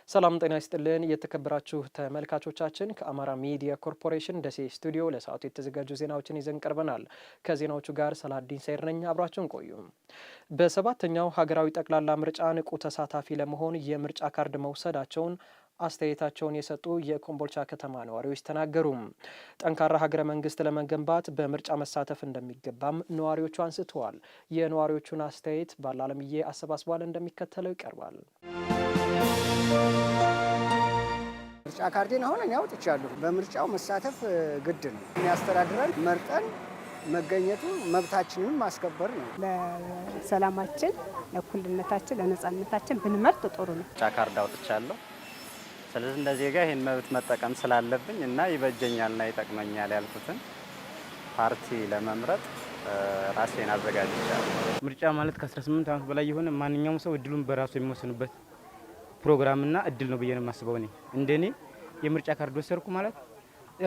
ሰላም ጤና ይስጥልን የተከበራችሁ ተመልካቾቻችን ከአማራ ሚዲያ ኮርፖሬሽን ደሴ ስቱዲዮ ለሰዓቱ የተዘጋጁ ዜናዎችን ይዘን ቀርበናል። ከዜናዎቹ ጋር ሰላዲን ሰይር ነኝ። አብራችሁን ቆዩ። በሰባተኛው ሀገራዊ ጠቅላላ ምርጫ ንቁ ተሳታፊ ለመሆን የምርጫ ካርድ መውሰዳቸውን አስተያየታቸውን የሰጡ የኮምቦልቻ ከተማ ነዋሪዎች ተናገሩ። ጠንካራ ሀገረ መንግስት ለመገንባት በምርጫ መሳተፍ እንደሚገባም ነዋሪዎቹ አንስተዋል። የነዋሪዎቹን አስተያየት ባላለምዬ አሰባስቧል፣ እንደሚከተለው ይቀርባል። ምርጫ ካርዴን አሁን እኔ አውጥቻለሁ። በምርጫው መሳተፍ ግድ ነው። የሚያስተዳድረን መርጠን መገኘቱ መብታችንን ማስከበር ነው። ለሰላማችን፣ ለእኩልነታችን፣ ለነጻነታችን ብንመርጥ ጥሩ ነው። ምርጫ ካርድ አውጥቻለሁ። ስለዚህ እንደ ዜጋ ይህን መብት መጠቀም ስላለብኝ እና ይበጀኛልና ይጠቅመኛል ያልኩትን ፓርቲ ለመምረጥ ራሴን አዘጋጅቻለሁ። ምርጫ ማለት ከ18 ዓመት በላይ የሆነ ማንኛውም ሰው እድሉን በራሱ የሚወስንበት ፕሮግራምና እድል ነው ብዬ ነው የማስበው። እኔ እንደኔ የምርጫ ካርድ ወሰድኩ ማለት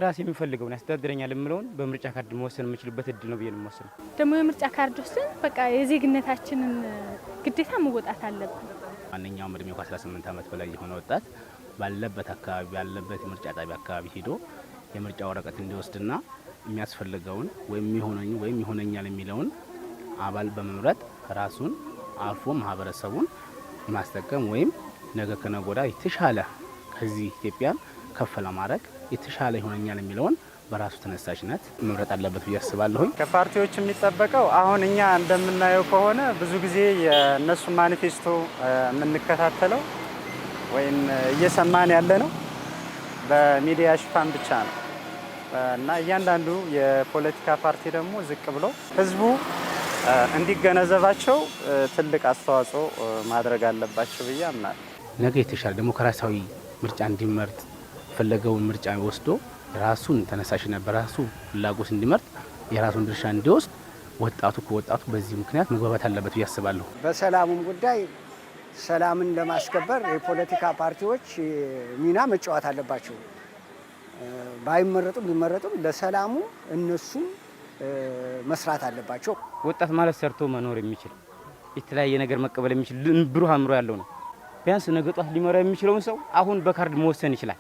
ራሴ የሚፈልገውን ያስተዳድረኛል የምለውን በምርጫ ካርድ መወሰን የምችልበት እድል ነው ብዬ ነው የማስበው። ደግሞ የምርጫ ካርድ ወስደን በቃ የዜግነታችንን ግዴታ መወጣት አለብን። ማንኛውም እድሜው ከ18 ዓመት በላይ የሆነ ወጣት ባለበት አካባቢ ያለበት የምርጫ ጣቢያ አካባቢ ሄዶ የምርጫ ወረቀት እንዲወስድና የሚያስፈልገውን ወይም ይሆነኛል የሚለውን አባል በመምረጥ ራሱን አልፎ ማህበረሰቡን ማስጠቀም ወይም ነገ ከነገ ወዲያ የተሻለ ከዚህ ኢትዮጵያን ከፍ ለማድረግ የተሻለ ይሆነኛል የሚለውን በራሱ ተነሳሽነት መምረጥ አለበት ብዬ አስባለሁ። ከፓርቲዎች የሚጠበቀው አሁን እኛ እንደምናየው ከሆነ ብዙ ጊዜ የነሱ ማኒፌስቶ የምንከታተለው ወይም እየሰማን ያለ ነው በሚዲያ ሽፋን ብቻ ነው እና እያንዳንዱ የፖለቲካ ፓርቲ ደግሞ ዝቅ ብሎ ህዝቡ እንዲገነዘባቸው ትልቅ አስተዋጽኦ ማድረግ አለባቸው ብዬ አምናለሁ። ነገ የተሻለ ዲሞክራሲያዊ ምርጫ እንዲመርጥ ፈለገውን ምርጫ ወስዶ ራሱን ተነሳሽነት በራሱ ፍላጎት እንዲመርጥ የራሱን ድርሻ እንዲወስድ ወጣቱ በዚህ ምክንያት መግባባት አለበት ብዬ አስባለሁ። በሰላሙም ጉዳይ ሰላምን ለማስከበር የፖለቲካ ፓርቲዎች ሚና መጫወት አለባቸው። ባይመረጡም ቢመረጡም ለሰላሙ እነሱ መስራት አለባቸው። ወጣት ማለት ሰርቶ መኖር የሚችል የተለያየ ነገር መቀበል የሚችል ብሩህ አእምሮ ያለው ነው። ቢያንስ ነገ ጧት ሊመራ የሚችለውን ሰው አሁን በካርድ መወሰን ይችላል።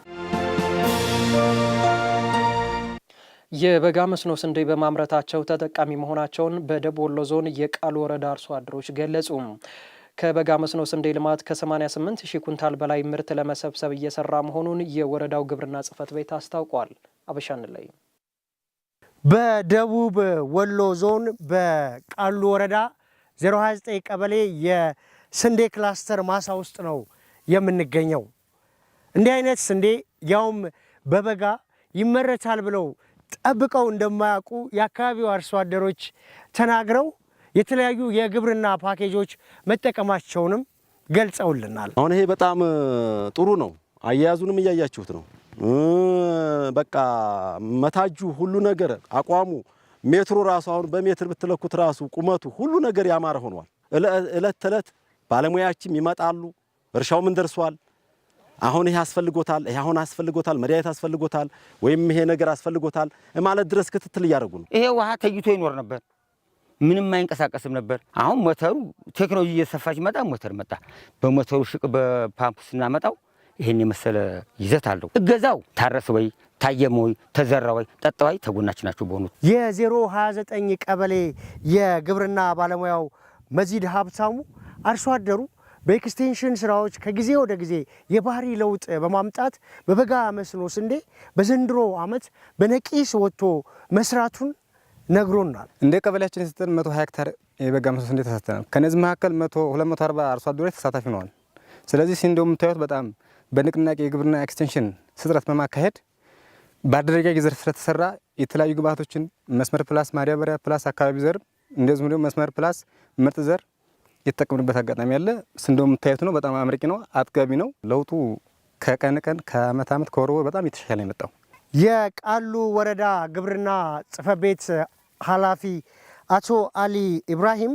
የበጋ መስኖ ስንዴ በማምረታቸው ተጠቃሚ መሆናቸውን በደቡብ ወሎ ዞን የቃሉ ወረዳ አርሶ አደሮች ገለጹ። ከበጋ መስኖ ስንዴ ልማት ከ88 ሺህ ኩንታል በላይ ምርት ለመሰብሰብ እየሰራ መሆኑን የወረዳው ግብርና ጽሕፈት ቤት አስታውቋል። አበሻን ላይ በደቡብ ወሎ ዞን በቃሉ ወረዳ 029 ቀበሌ የስንዴ ክላስተር ማሳ ውስጥ ነው የምንገኘው። እንዲህ አይነት ስንዴ ያውም በበጋ ይመረታል ብለው ጠብቀው እንደማያውቁ የአካባቢው አርሶ አደሮች ተናግረው የተለያዩ የግብርና ፓኬጆች መጠቀማቸውንም ገልጸውልናል። አሁን ይሄ በጣም ጥሩ ነው። አያያዙንም እያያችሁት ነው። በቃ መታጁ ሁሉ ነገር አቋሙ ሜትሩ ራሱ አሁን በሜትር ብትለኩት ራሱ ቁመቱ ሁሉ ነገር ያማረ ሆኗል። እለት ተለት ባለሙያዎችም ይመጣሉ። እርሻው ምን ደርሷል፣ አሁን ይሄ አስፈልጎታል፣ ይሄ አሁን አስፈልጎታል፣ መድኃኒት አስፈልጎታል ወይም ይሄ ነገር አስፈልጎታል ማለት ድረስ ክትትል እያደረጉ ነው። ይሄ ውሃ ተይቶ ይኖር ነበር፣ ምንም አይንቀሳቀስም ነበር። አሁን ሞተሩ ቴክኖሎጂ እየተሰፋች መጣ፣ ሞተር መጣ። በሞተሩ ሽቅ በፓምፕ ስናመጣው ይሄን የመሰለ ይዘት አለው። እገዛው ታረሰ ወይ ታየመ ወይ ተዘራ ወይ ጠጣ ወይ ተጎናችን ናቸው። በሆኑት የ029 ቀበሌ የግብርና ባለሙያው መዚድ ሀብታሙ አርሶ አደሩ በኤክስቴንሽን ስራዎች ከጊዜ ወደ ጊዜ የባህሪ ለውጥ በማምጣት በበጋ መስኖ ስንዴ በዘንድሮ ዓመት በነቂስ ወጥቶ መስራቱን ነግሮናል። እንደ ቀበሌያችን የሰጠን 120 ሄክታር የበጋ መስኖ ስንዴ ተሳትፈናል። ከነዚህ መካከል 240 አርሶ አደሮች ተሳታፊ ሆነዋል። ስለዚህ ስንዴው የምታዩት በጣም በንቅናቄ የግብርና ኤክስቴንሽን ስጥረት በማካሄድ በአደረጃጀት ዘርፍ ስለተሰራ የተለያዩ ግብዓቶችን መስመር ፕላስ ማዳበሪያ ፕላስ አካባቢ ዘር እንደዚሁም ደግሞ መስመር ፕላስ ምርጥ ዘር የተጠቀምንበት አጋጣሚ ያለ። ስንዴው የምታዩት ነው። በጣም አመርቂ ነው፣ አጥጋቢ ነው። ለውጡ ከቀን ቀን ከአመት ዓመት ከወር ወር በጣም የተሻለ የመጣው የቃሉ ወረዳ ግብርና ጽሕፈት ቤት ኃላፊ አቶ አሊ ኢብራሂም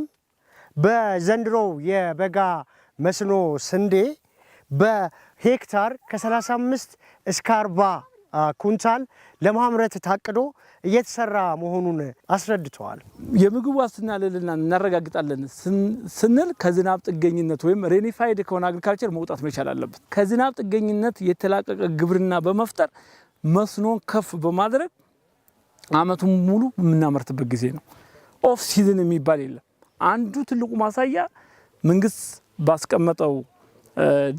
በዘንድሮው የበጋ መስኖ ስንዴ በሄክታር ከ35 እስከ 40 ኩንታል ለማምረት ታቅዶ እየተሰራ መሆኑን አስረድተዋል። የምግብ ዋስትና ልዕልና እናረጋግጣለን ስንል ከዝናብ ጥገኝነት ወይም ሬኒፋይድ ከሆነ አግሪካልቸር መውጣት መቻል አለበት። ከዝናብ ጥገኝነት የተላቀቀ ግብርና በመፍጠር መስኖን ከፍ በማድረግ አመቱን ሙሉ የምናመርትበት ጊዜ ነው። ኦፍ ሲዝን የሚባል የለም። አንዱ ትልቁ ማሳያ መንግስት ባስቀመጠው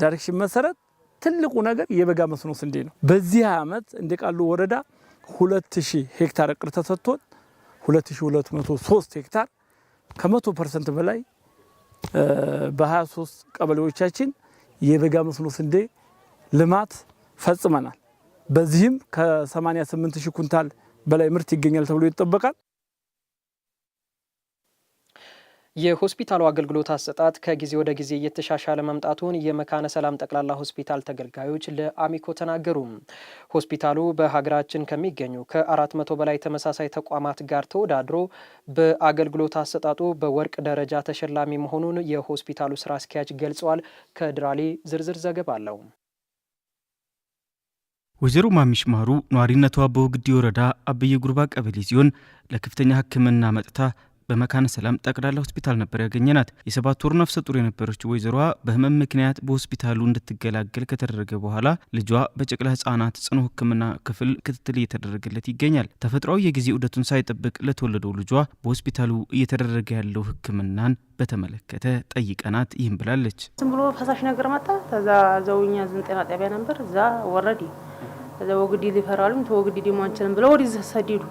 ዳይሬክሽን መሰረት ትልቁ ነገር የበጋ መስኖ ስንዴ ነው። በዚህ አመት እንደ ቃሉ ወረዳ 2000 ሄክታር እቅድ ተሰጥቶን 2203 ሄክታር ከ100% በላይ በ23 ቀበሌዎቻችን የበጋ መስኖ ስንዴ ልማት ፈጽመናል። በዚህም ከ88000 ኩንታል በላይ ምርት ይገኛል ተብሎ ይጠበቃል። የሆስፒታሉ አገልግሎት አሰጣጥ ከጊዜ ወደ ጊዜ እየተሻሻለ መምጣቱን የመካነ ሰላም ጠቅላላ ሆስፒታል ተገልጋዮች ለአሚኮ ተናገሩ። ሆስፒታሉ በሀገራችን ከሚገኙ ከ400 በላይ ተመሳሳይ ተቋማት ጋር ተወዳድሮ በአገልግሎት አሰጣጡ በወርቅ ደረጃ ተሸላሚ መሆኑን የሆስፒታሉ ስራ አስኪያጅ ገልጸዋል። ከድራሌ ዝርዝር ዘገባ አለው። ወይዘሮ ማሚሽ ማሩ ነዋሪነቷ በወግዲ ወረዳ አብየ ጉርባ ቀበሌ ሲሆን ለከፍተኛ ሕክምና መጥታ በመካነ ሰላም ጠቅላላ ሆስፒታል ነበር ያገኘናት። የ7 ወር ነፍሰ ጡር የነበረችው ወይዘሮዋ በህመም ምክንያት በሆስፒታሉ እንድትገላገል ከተደረገ በኋላ ልጇ በጨቅላ ህጻናት ጽኑ ሕክምና ክፍል ክትትል እየተደረገለት ይገኛል። ተፈጥሯዊ የጊዜ ዑደቱን ሳይጠብቅ ለተወለደው ልጇ በሆስፒታሉ እየተደረገ ያለው ሕክምናን በተመለከተ ጠይቀናት ይህም ብላለች። ዝም ብሎ ፈሳሽ ነገር መጣ። ከዛ ዘውኛ ጤና ጣቢያ ነበር እዛ ወረዲ ከዛ ወግዲ ሊፈራሉም ተወግዲ ደሞ አንችልም ብለው ወዲህ ሰደዱ።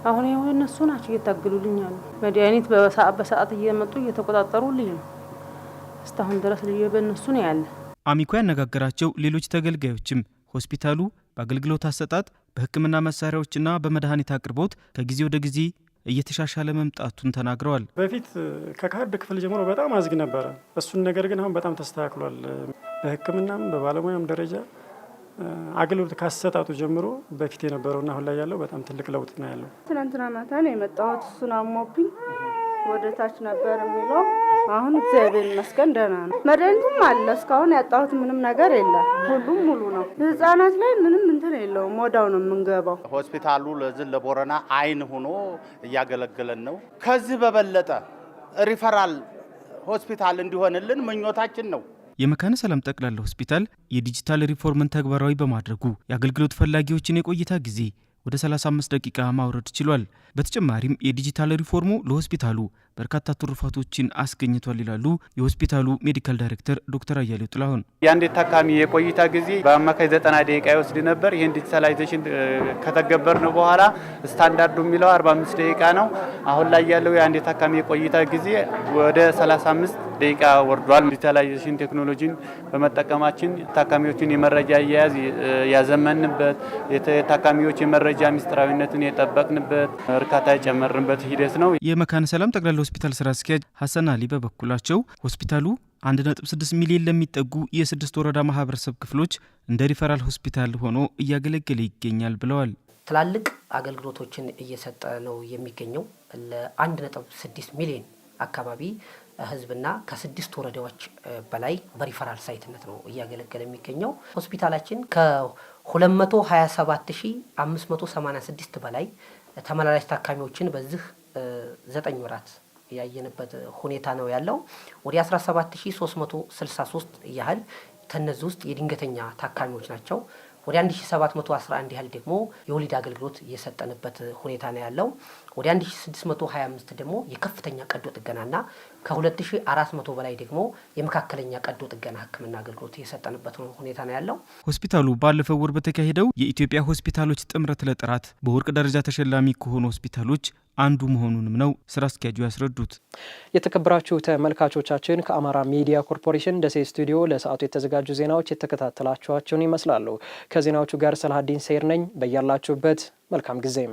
አሁን ይሄው እነሱ ናቸው እየታገሉልኛል። መድኃኒት በሰዓት እየመጡ እየተቆጣጠሩልኝ ነው። እስካሁን ድረስ ልጅ በእነሱ ነው ያለ። አሚኮ ያነጋገራቸው ሌሎች ተገልጋዮችም ሆስፒታሉ በአገልግሎት አሰጣጥ በህክምና መሳሪያዎችና በመድኃኒት አቅርቦት ከጊዜ ወደ ጊዜ እየተሻሻለ መምጣቱን ተናግረዋል። በፊት ከካርድ ክፍል ጀምሮ በጣም አዝግ ነበረ። እሱን ነገር ግን አሁን በጣም ተስተካክሏል። በህክምናም በባለሙያም ደረጃ አገልግሎት ካሰጣጡ ጀምሮ በፊት የነበረውና አሁን ላይ ያለው በጣም ትልቅ ለውጥ ነው ያለው። ትናንትና ማታ ነው የመጣሁት። እሱን አሞብኝ ወደ ታች ነበር የሚለው። አሁን እግዚአብሔር ይመስገን ደህና ነው። መድኃኒቱም አለ። እስካሁን ያጣሁት ምንም ነገር የለም። ሁሉም ሙሉ ነው። ህጻናት ላይ ምንም እንትን የለውም። ወዳው ነው የምንገባው። ሆስፒታሉ ለዚህ ለቦረና አይን ሆኖ እያገለገለን ነው። ከዚህ በበለጠ ሪፈራል ሆስፒታል እንዲሆንልን ምኞታችን ነው። የመካነ ሰላም ጠቅላላ ሆስፒታል የዲጂታል ሪፎርምን ተግባራዊ በማድረጉ የአገልግሎት ፈላጊዎችን የቆይታ ጊዜ ወደ 35 ደቂቃ ማውረድ ችሏል። በተጨማሪም የዲጂታል ሪፎርሙ ለሆስፒታሉ በርካታ ትሩፋቶችን አስገኝቷል ይላሉ የሆስፒታሉ ሜዲካል ዳይሬክተር ዶክተር አያሌው ጥላሁን። የአንድ ታካሚ የቆይታ ጊዜ በአማካይ 90 ደቂቃ ይወስድ ነበር። ይህን ዲጂታላይዜሽን ከተገበርን በኋላ ስታንዳርዱ የሚለው 45 ደቂቃ ነው። አሁን ላይ ያለው የአንድ ታካሚ የቆይታ ጊዜ ወደ 35 ደቂቃ ወርዷል። ዲጂታላይዜሽን ቴክኖሎጂን በመጠቀማችን ታካሚዎችን የመረጃ አያያዝ ያዘመንበት፣ የታካሚዎች የመረጃ ሚስጥራዊነትን የጠበቅንበት፣ እርካታ የጨመርንበት ሂደት ነው። የመካነ ሰላም ጠቅላላ ሆስፒታል ስራ አስኪያጅ ሀሰን አሊ በበኩላቸው ሆስፒታሉ 1.6 ሚሊዮን ለሚጠጉ የ6 ወረዳ ማህበረሰብ ክፍሎች እንደ ሪፈራል ሆስፒታል ሆኖ እያገለገለ ይገኛል ብለዋል። ትላልቅ አገልግሎቶችን እየሰጠ ነው የሚገኘው። ለ1.6 ሚሊዮን አካባቢ ህዝብና ከ6 ወረዳዎች በላይ በሪፈራል ሳይትነት ነው እያገለገለ የሚገኘው። ሆስፒታላችን ከ227586 በላይ ተመላላሽ ታካሚዎችን በዚህ 9 ወራት ያየንበት ሁኔታ ነው ያለው። ወደ 17363 ያህል ከነዚህ ውስጥ የድንገተኛ ታካሚዎች ናቸው። ወደ 1711 ያህል ደግሞ የወሊድ አገልግሎት እየሰጠንበት ሁኔታ ነው ያለው። ወደ 1625 ደግሞ የከፍተኛ ቀዶ ጥገናና ከ2400 በላይ ደግሞ የመካከለኛ ቀዶ ጥገና ሕክምና አገልግሎት እየሰጠንበት ሁኔታ ነው ያለው። ሆስፒታሉ ባለፈው ወር በተካሄደው የኢትዮጵያ ሆስፒታሎች ጥምረት ለጥራት በወርቅ ደረጃ ተሸላሚ ከሆኑ ሆስፒታሎች አንዱ መሆኑንም ነው ስራ አስኪያጁ ያስረዱት። የተከበራችሁ ተመልካቾቻችን ከአማራ ሚዲያ ኮርፖሬሽን ደሴ ስቱዲዮ ለሰዓቱ የተዘጋጁ ዜናዎች የተከታተላችኋቸውን ይመስላሉ። ከዜናዎቹ ጋር ሰላሀዲን ሰይር ነኝ። በያላችሁበት መልካም ጊዜም